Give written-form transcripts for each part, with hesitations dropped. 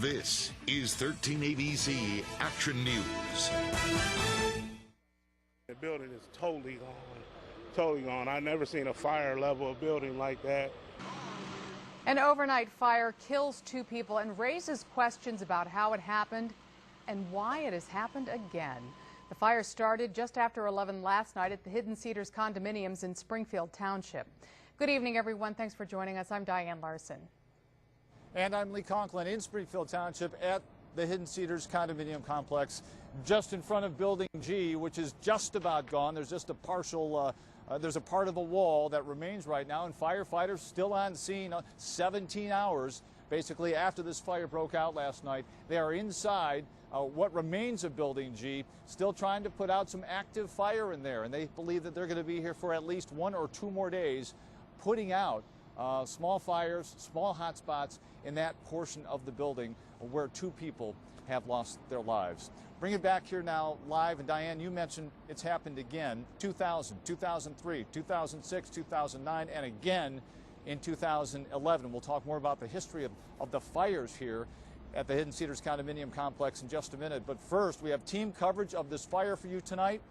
This is 13 ABC Action News. The building is totally gone. Totally gone. I've never seen a fire level of building like that. An overnight fire kills 2 people and raises questions about how it happened and why it has happened again. The fire started just after 11 last night at the Hidden Cedars condominiums in Springfield Township. Good evening, everyone. Thanks for joining us. I'm Diane Larson. And I'm Lee Conklin in Springfield Township at the Hidden Cedars condominium complex, just in front of Building G, which is just about gone. There's just a partial, there's a part of the wall that remains right now, and firefighters still on scene 17 hours basically after this fire broke out last night. They are inside what remains of Building G, still trying to put out some active fire in there, and they believe that they're going to be here for at least 1 or 2 more days, putting out small fires, small hot spots in that portion of the building where 2 people have lost their lives. Bring it back here now live, and Diane, you mentioned it's happened again, 2000, 2003, 2006, 2009, and again in 2011. We'll talk more about the history of the fires here at the Hidden Cedars condominium complex in just a minute. But first, we have team coverage of this fire for you tonight.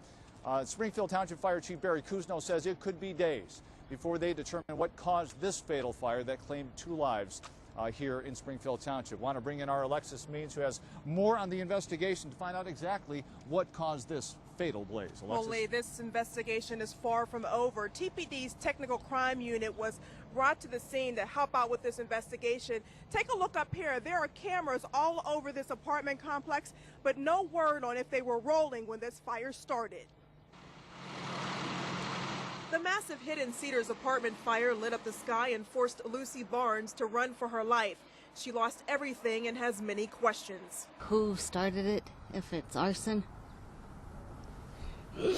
Springfield Township Fire Chief Barry Kuzno says it could be days before they determine what caused this fatal fire that claimed 2 lives here in Springfield Township. Want to bring in our Alexis Means, who has more on the investigation to find out exactly what caused this fatal blaze. Alexis? Well, Lee, this investigation is far from over. TPD's Technical Crime Unit was brought to the scene to help out with this investigation. Take a look up here. There are cameras all over this apartment complex, but no word on if they were rolling when this fire started. The massive Hidden Cedars apartment fire lit up the sky and forced Lucy Barnes to run for her life. She lost everything and has many questions. Who started it, if it's arson? I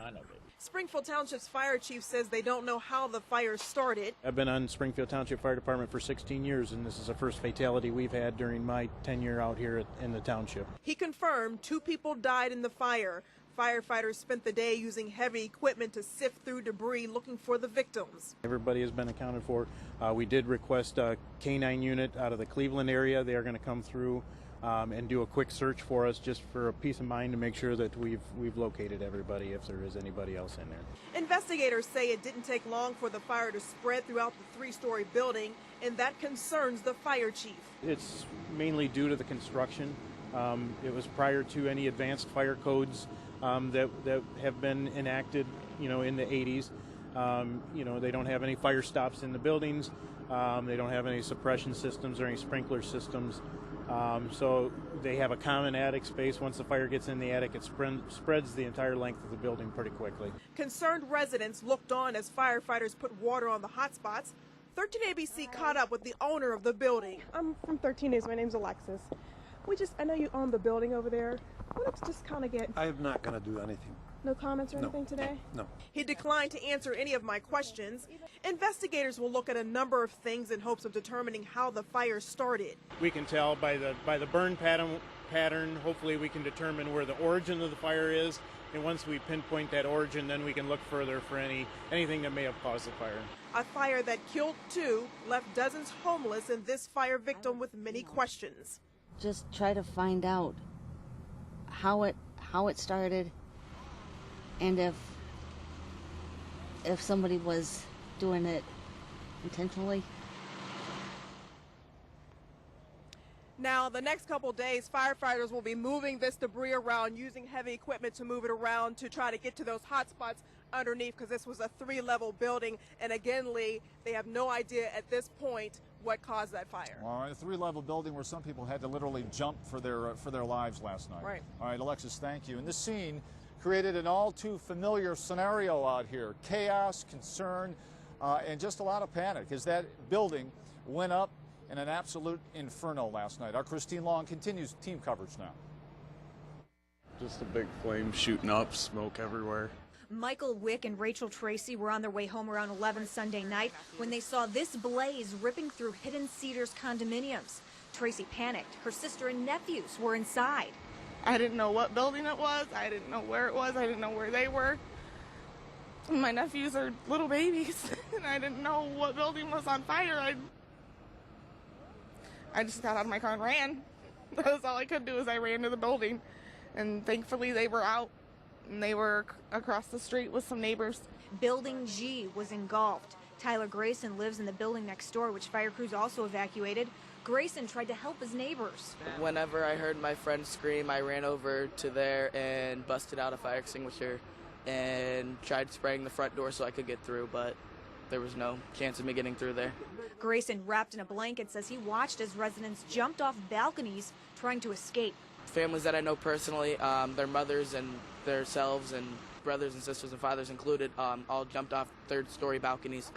know. Springfield Township's fire chief says they don't know how the fire started. I've been on Springfield Township Fire Department for 16 years, and this is the first fatality we've had during my tenure out here in the township. He confirmed 2 people died in the fire. Firefighters spent the day using heavy equipment to sift through debris looking for the victims. Everybody has been accounted for. We did request a K-9 unit out of the Cleveland area. They are going to come through and do a quick search for us, just for a peace of mind, to make sure that we've located everybody if there is anybody else in there. Investigators say it didn't take long for the fire to spread throughout the 3-story building, and that concerns the fire chief. It's mainly due to the construction. It was prior to any advanced fire codes that have been enacted, in the 80s. They don't have any fire stops in the buildings. They don't have any suppression systems or any sprinkler systems. So they have a common attic space. Once the fire gets in the attic, it spreads the entire length of the building pretty quickly. Concerned residents looked on as firefighters put water on the hot spots. 13 ABC caught up with the owner of the building. I'm from 13 News. My name's Alexis. I know you own the building over there. I wanted to just kind of get... I am not going to do anything. No comments or anything today? No. He declined to answer any of my questions. Investigators will look at a number of things in hopes of determining how the fire started. We can tell by the burn pattern. Hopefully we can determine where the origin of the fire is, and once we pinpoint that origin, then we can look further for anything that may have caused the fire. A fire that killed 2 left dozens homeless, and this fire victim with many questions. Just try to find out how it started, and if somebody was doing it intentionally. Now, the next couple days, firefighters will be moving this debris around, using heavy equipment to move it around to try to get to those hot spots underneath, because this was a 3-level building. And again, Lee, they have no idea at this point what caused that fire. All right, a 3-level building where some people had to literally jump for their lives last night. Right. All right, Alexis, thank you. And this scene created an all too familiar scenario out here: chaos, concern, and just a lot of panic as that building went up in an absolute inferno last night. Our Christine Long continues team coverage now. Just a big flame shooting up, smoke everywhere. Michael Wick and Rachel Tracy were on their way home around 11 Sunday night when they saw this blaze ripping through Hidden Cedars condominiums. Tracy panicked. Her sister and nephews were inside. I didn't know what building it was. I didn't know where it was. I didn't know where they were. My nephews are little babies, and I didn't know what building was on fire. I just got out of my car and ran. That's all I could do is I ran to the building. And thankfully they were out and they were across the street with some neighbors. Building G was engulfed. Tyler Grayson lives in the building next door, which fire crews also evacuated. Grayson tried to help his neighbors. Whenever I heard my friend scream, I ran over to there and busted out a fire extinguisher and tried spraying the front door so I could get through, but there was no chance of me getting through there. Grayson, wrapped in a blanket, says he watched as residents jumped off balconies trying to escape. Families that I know personally, their mothers and themselves and brothers and sisters and fathers included, all jumped off third-story balconies.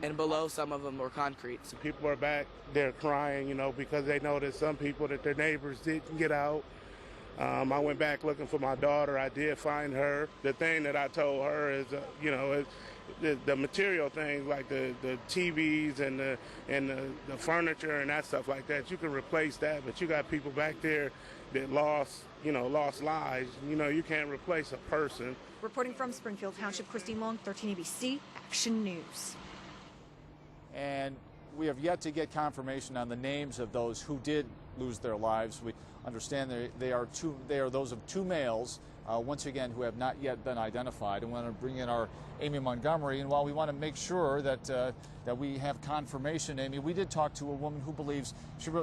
And below, some of them were concrete. So people are back there crying, because they know that some people, that their neighbors didn't get out. I went back looking for my daughter. I did find her. The thing that I told her is, the material things like the TVs and the furniture and that stuff like that, you can replace that. But you got people back there that lost lives. You can't replace a person. Reporting from Springfield Township, Christine Long, 13 ABC Action News. And we have yet to get confirmation on the names of those who did lose their lives. We understand they are those of two males, once again, who have not yet been identified. And we want to bring in our Amy Montgomery. And while we want to make sure that we have confirmation, Amy, we did talk to a woman who believes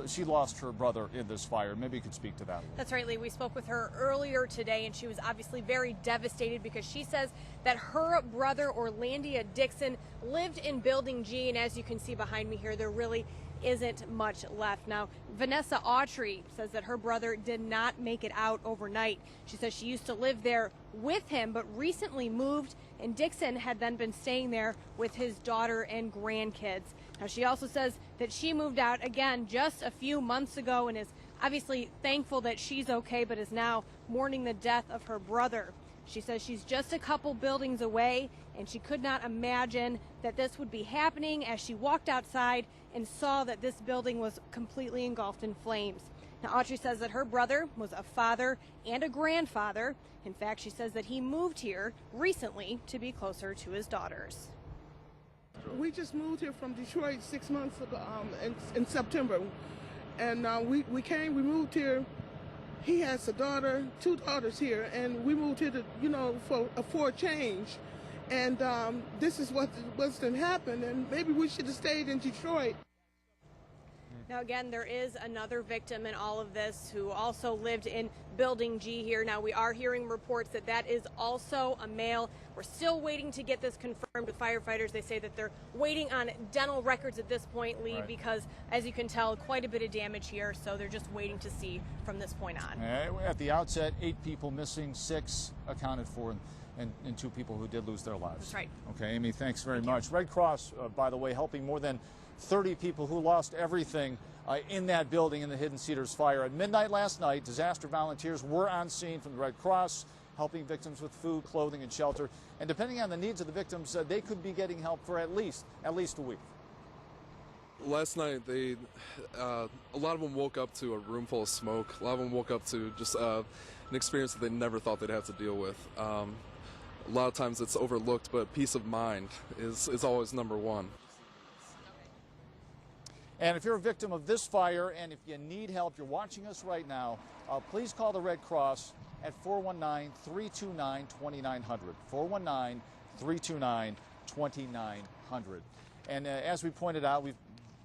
she lost her brother in this fire. Maybe you could speak to that. That's right, Lee. We spoke with her earlier today, and she was obviously very devastated because she says that her brother, Orlandia Dixon, lived in Building G, and as you can see behind me here, there really isn't much left. Now, Vanessa Autry says that her brother did not make it out overnight. She says she used to live there with him, but recently moved, and Dixon had then been staying there with his daughter and grandkids. Now, she also says that she moved out again just a few months ago and is obviously thankful that she's okay, but is now mourning the death of her brother. She says she's just a couple buildings away, and she could not imagine that this would be happening as she walked outside and saw that this building was completely engulfed in flames. Now, Autry says that her brother was a father and a grandfather. In fact, she says that he moved here recently to be closer to his daughters. We just moved here from Detroit 6 months ago, in September. And we moved here. He has a daughter, 2 daughters here, and we moved here to, for a change. And this is what's been happened, and maybe we should have stayed in Detroit. Now, again, there is another victim in all of this who also lived in Building G here. Now, we are hearing reports that that is also a male. We're still waiting to get this confirmed with firefighters. They say that they're waiting on dental records at this point, Lee, right, because, as you can tell, quite a bit of damage here. So they're just waiting to see from this point on. At the outset, 8 people missing, 6 accounted for, and 2 people who did lose their lives. That's right. Okay, Amy, thanks very much. Red Cross, by the way, helping more than 30 people who lost everything in that building in the Hidden Cedars fire. At midnight last night, disaster volunteers were on scene from the Red Cross, helping victims with food, clothing, and shelter. And depending on the needs of the victims, they could be getting help for at least a week. Last night, a lot of them woke up to a room full of smoke. A lot of them woke up to just an experience that they never thought they'd have to deal with. A lot of times it's overlooked, but peace of mind is always number one. And if you're a victim of this fire and if you need help, you're watching us right now, please call the Red Cross at 419-329-2900. 419-329-2900. And as we pointed out, we've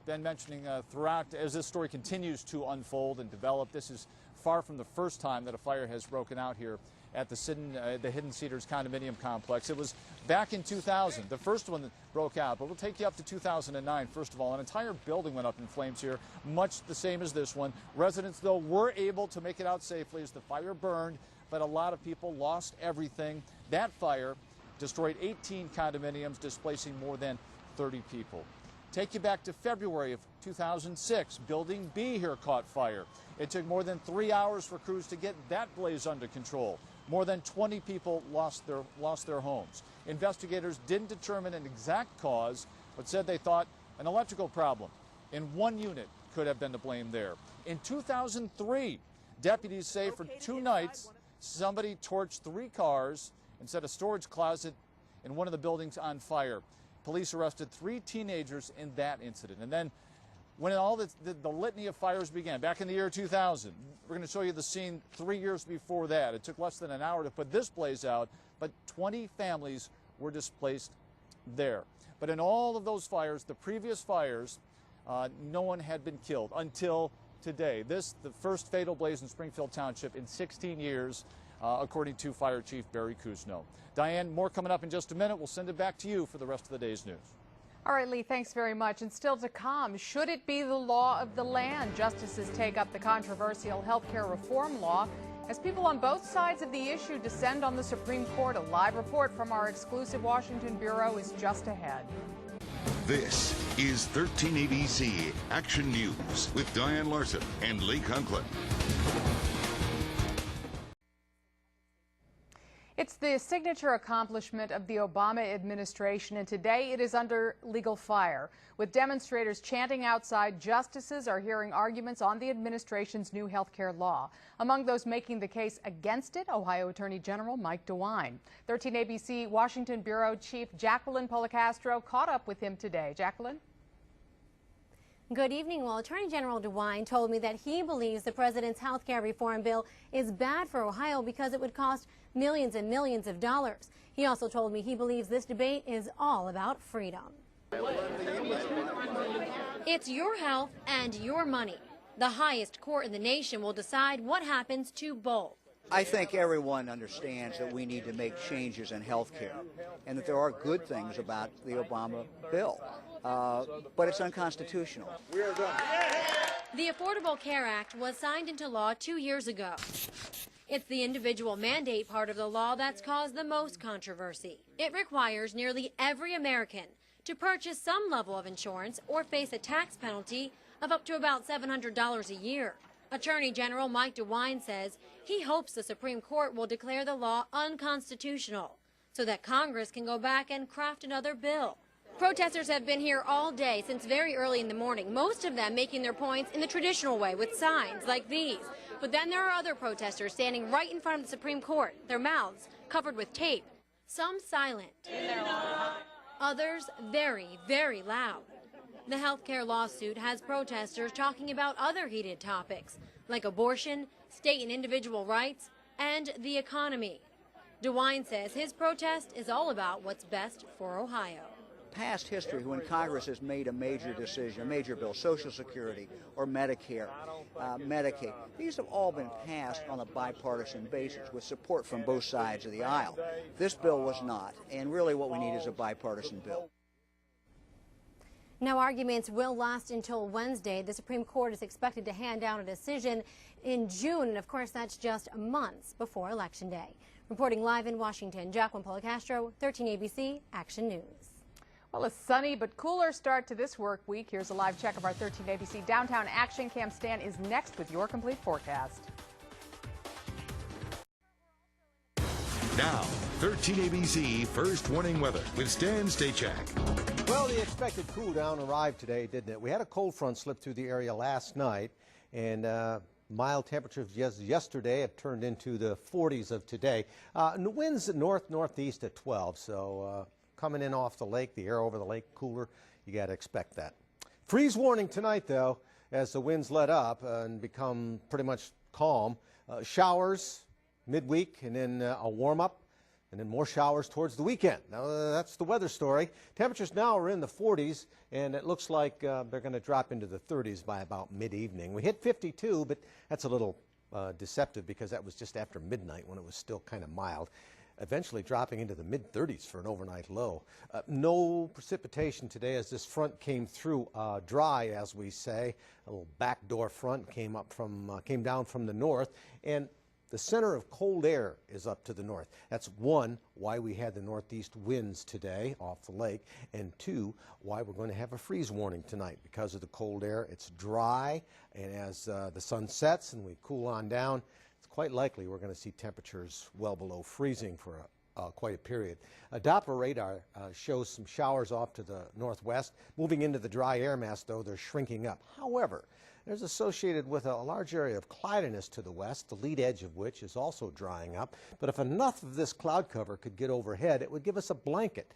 been mentioning throughout, as this story continues to unfold and develop, this is far from the first time that a fire has broken out here at the Hidden Cedars condominium complex. It was back in 2000, the first one that broke out, but we'll take you up to 2009. First of all, an entire building went up in flames here, much the same as this one. Residents, though, were able to make it out safely as the fire burned, but a lot of people lost everything. That fire destroyed 18 condominiums, displacing more than 30 people. Take you back to February of 2006. Building B here caught fire. It took more than 3 hours for crews to get that blaze under control. More than 20 people lost their homes. Investigators didn't determine an exact cause, but said they thought an electrical problem in one unit could have been to blame there. In 2003, deputies say for 2 nights, somebody torched 3 cars and set a storage closet in one of the buildings on fire. Police arrested 3 teenagers in that incident. And then when all the litany of fires began, back in the year 2000. We're going to show you the scene 3 years before that. It took less than an hour to put this blaze out, but 20 families were displaced there. But in all of those fires, the previous fires, no one had been killed until today. This, the first fatal blaze in Springfield Township in 16 years, according to Fire Chief Barry Cousineau. Diane, more coming up in just a minute. We'll send it back to you for the rest of the day's news. All right, Lee, thanks very much. And still to come, should it be the law of the land? Justices take up the controversial health care reform law as people on both sides of the issue descend on the Supreme Court. A live report from our exclusive Washington bureau is just ahead. This is 13 ABC Action News with Diane Larson and Lee Conklin. It's the signature accomplishment of the Obama administration, and today it is under legal fire. With demonstrators chanting outside, justices are hearing arguments on the administration's new health care law. Among those making the case against it, Ohio Attorney General Mike DeWine. 13 ABC Washington Bureau Chief Jacqueline Policastro caught up with him today. Jacqueline? Good evening. Well, Attorney General DeWine told me that he believes the president's health care reform bill is bad for Ohio because it would cost millions and millions of dollars. He also told me he believes this debate is all about freedom. It's your health and your money. The highest court in the nation will decide what happens to both. I think everyone understands that we need to make changes in health care and that there are good things about the Obama bill, but it's unconstitutional. We are done. The Affordable Care Act was signed into law 2 years ago. It's the individual mandate part of the law that's caused the most controversy. It requires nearly every American to purchase some level of insurance or face a tax penalty of up to about $700 a year. Attorney General Mike DeWine says he hopes the Supreme Court will declare the law unconstitutional so that Congress can go back and craft another bill. Protesters have been here all day since very early in the morning, most of them making their points in the traditional way with signs like these. But then there are other protesters standing right in front of the Supreme Court, their mouths covered with tape, some silent, others very, very loud. The health care lawsuit has protesters talking about other heated topics, like abortion, state and individual rights, and the economy. DeWine says his protest is all about what's best for Ohio. Past history, when Congress has made a major decision, a major bill, Social Security or Medicare, Medicaid, these have all been passed on a bipartisan basis with support from both sides of the aisle. This bill was not, and really what we need is a bipartisan bill. Now, arguments will last until Wednesday. The Supreme Court is expected to hand down a decision in June, and of course that's just months before Election Day. Reporting live in Washington, Jacqueline Policastro, 13 ABC Action News. Well, a sunny but cooler start to this work week. Here's a live check of our 13 ABC Downtown Action Cam. Stan is next with your complete forecast. Now, 13 ABC First Warning Weather with Stan Stachak. Well, the expected cool down arrived today, didn't it? We had a cold front slip through the area last night, and mild temperatures yesterday have turned into the 40s of today. And the winds at north-northeast at 12, so coming in off the lake, the air over the lake cooler, you got to expect that. Freeze warning tonight, though, as the winds let up and become pretty much calm. Showers midweek, and then a warm-up, and then more showers towards the weekend. Now, that's the weather story. Temperatures now are in the 40s, and it looks like they're going to drop into the 30s by about mid-evening. We hit 52, but that's a little deceptive because that was just after midnight when it was still kind of mild. Eventually dropping into the mid-30s for an overnight low. No precipitation today as this front came through dry, as we say. A little backdoor front came down from the north, and the center of cold air is up to the north. That's one, why we had the northeast winds today off the lake, and two, why we're going to have a freeze warning tonight because of the cold air. It's dry, and as the sun sets and we cool on down, it's quite likely we're going to see temperatures well below freezing for quite a period. A Doppler radar shows some showers off to the northwest. Moving into the dry air mass, though, they're shrinking up. However, there's associated with a large area of cloudiness to the west, the lead edge of which is also drying up. But if enough of this cloud cover could get overhead, it would give us a blanket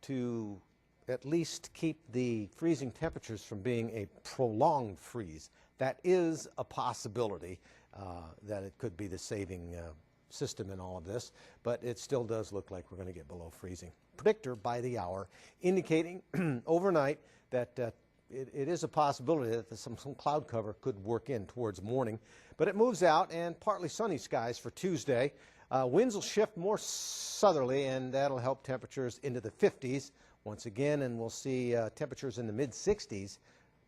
to at least keep the freezing temperatures from being a prolonged freeze. That is a possibility that it could be the saving system in all of this, but it still does look like we're going to get below freezing. Predictor by the hour indicating overnight that it is a possibility that some cloud cover could work in towards morning, but it moves out and partly sunny skies for Tuesday. Winds will shift more southerly, and that'll help temperatures into the 50s once again, and we'll see temperatures in the mid-60s,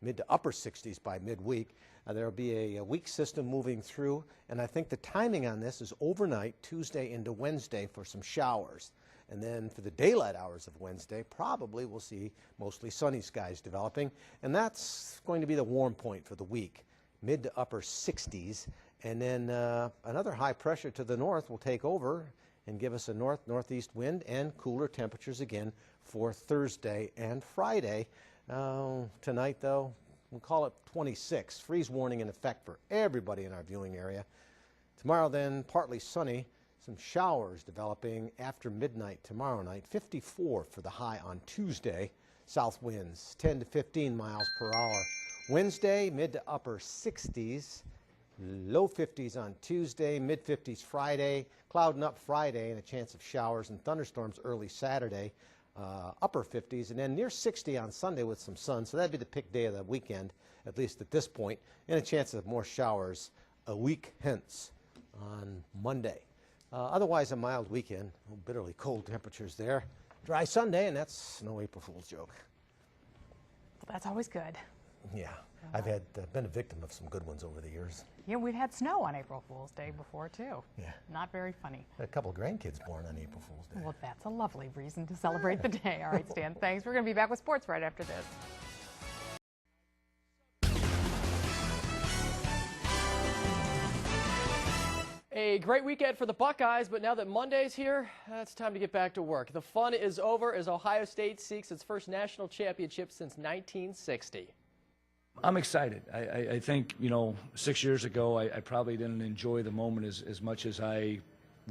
mid to upper 60s by midweek. There will be a weak system moving through, and I think the timing on this is overnight, Tuesday into Wednesday, for some showers. And then for the daylight hours of Wednesday, probably we'll see mostly sunny skies developing, and that's going to be the warm point for the week, mid to upper 60s. And then another high pressure to the north will take over and give us a northeast wind and cooler temperatures again for Thursday and Friday. Tonight, though, we'll call it 26. Freeze warning in effect for everybody in our viewing area. Tomorrow, then, partly sunny. Some showers developing after midnight tomorrow night. 54 for the high on Tuesday. South winds 10 to 15 miles per hour. Wednesday, mid to upper 60s. Low 50s on Tuesday, mid 50s Friday, clouding up Friday and a chance of showers and thunderstorms early Saturday, upper 50s, and then near 60 on Sunday with some sun. So that'd be the pick day of the weekend, at least at this point, and a chance of more showers a week hence on Monday. Otherwise, a mild weekend, bitterly cold temperatures there. Dry Sunday, and that's no April Fool's joke. Well, that's always good. Yeah, I've been a victim of some good ones over the years. Yeah, we've had snow on April Fool's Day before, too. Yeah. Not very funny. A couple of grandkids born on April Fool's Day. Well, that's a lovely reason to celebrate the day. All right, Stan, thanks. We're going to be back with sports right after this. A great weekend for the Buckeyes, but now that Monday's here, it's time to get back to work. The fun is over as Ohio State seeks its first national championship since 1960. I'm excited. I think, 6 years ago, I probably didn't enjoy the moment as much as I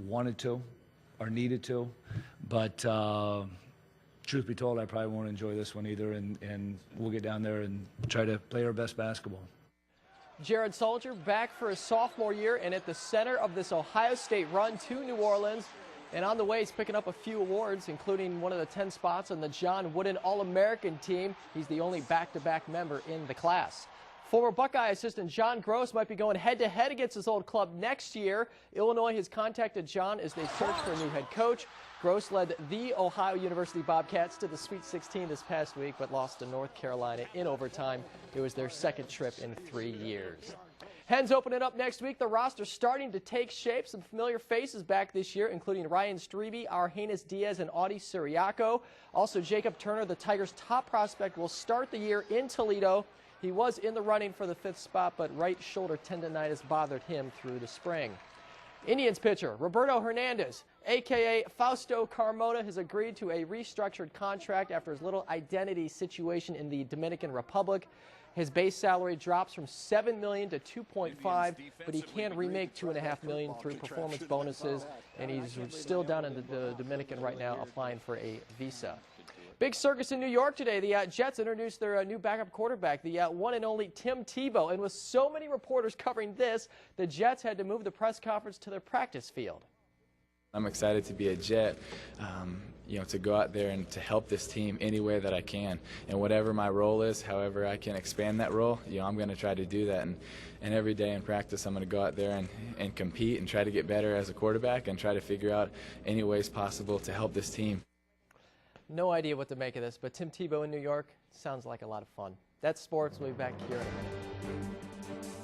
wanted to or needed to. But truth be told, I probably won't enjoy this one either, and we'll get down there and try to play our best basketball. Jared Soldier back for his sophomore year and at the center of this Ohio State run to New Orleans. And on the way, he's picking up a few awards, including one of the 10 spots on the John Wooden All-American team. He's the only back-to-back member in the class. Former Buckeye assistant John Gross might be going head-to-head against his old club next year. Illinois has contacted John as they search for a new head coach. Gross led the Ohio University Bobcats to the Sweet 16 this past week, but lost to North Carolina in overtime. It was their second trip in 3 years. Hens opening up next week. The roster starting to take shape. Some familiar faces back this year, including Ryan Strebe, Argenis Diaz, and Audie Siriaco. Also, Jacob Turner, the Tigers' top prospect, will start the year in Toledo. He was in the running for the 5th spot, but right shoulder tendonitis bothered him through the spring. Indians pitcher Roberto Hernandez, a.k.a. Fausto Carmona, has agreed to a restructured contract after his little identity situation in the Dominican Republic. His base salary drops from $7 million to $2.5, but he can remake $2.5 million through performance bonuses, and he's still down in the Dominican right now applying for a visa. Big circus in New York today. The Jets introduced their new backup quarterback, the one and only Tim Tebow. And with so many reporters covering this, the Jets had to move the press conference to their practice field. I'm excited to be a Jet, to go out there and to help this team any way that I can. And whatever my role is, however I can expand that role, I'm going to try to do that. And every day in practice, I'm going to go out there and compete and try to get better as a quarterback and try to figure out any ways possible to help this team. No idea what to make of this, but Tim Tebow in New York sounds like a lot of fun. That's sports. We'll be back here in a minute.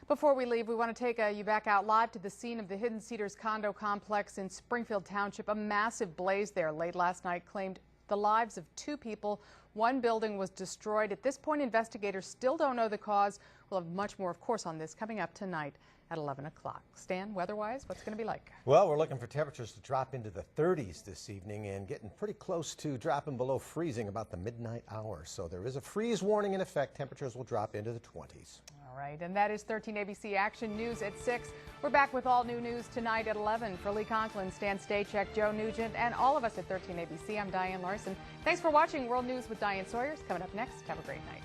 Before we leave, we want to take you back out live to the scene of the Hidden Cedars condo complex in Springfield Township. A massive blaze there late last night claimed the lives of 2 people. One building was destroyed. At this point, investigators still don't know the cause. We'll have much more, of course, on this coming up tonight. at 11 o'clock. Stan, weather-wise, what's going to be like? Well, we're looking for temperatures to drop into the 30s this evening and getting pretty close to dropping below freezing about the midnight hour. So there is a freeze warning in effect. Temperatures will drop into the 20s. All right, and that is 13 ABC Action News at 6. We're back with all new news tonight at 11. For Lee Conklin, Stan Stachek, Joe Nugent, and all of us at 13 ABC, I'm Diane Larson. Thanks for watching World News with Diane Sawyers. Coming up next, have a great night.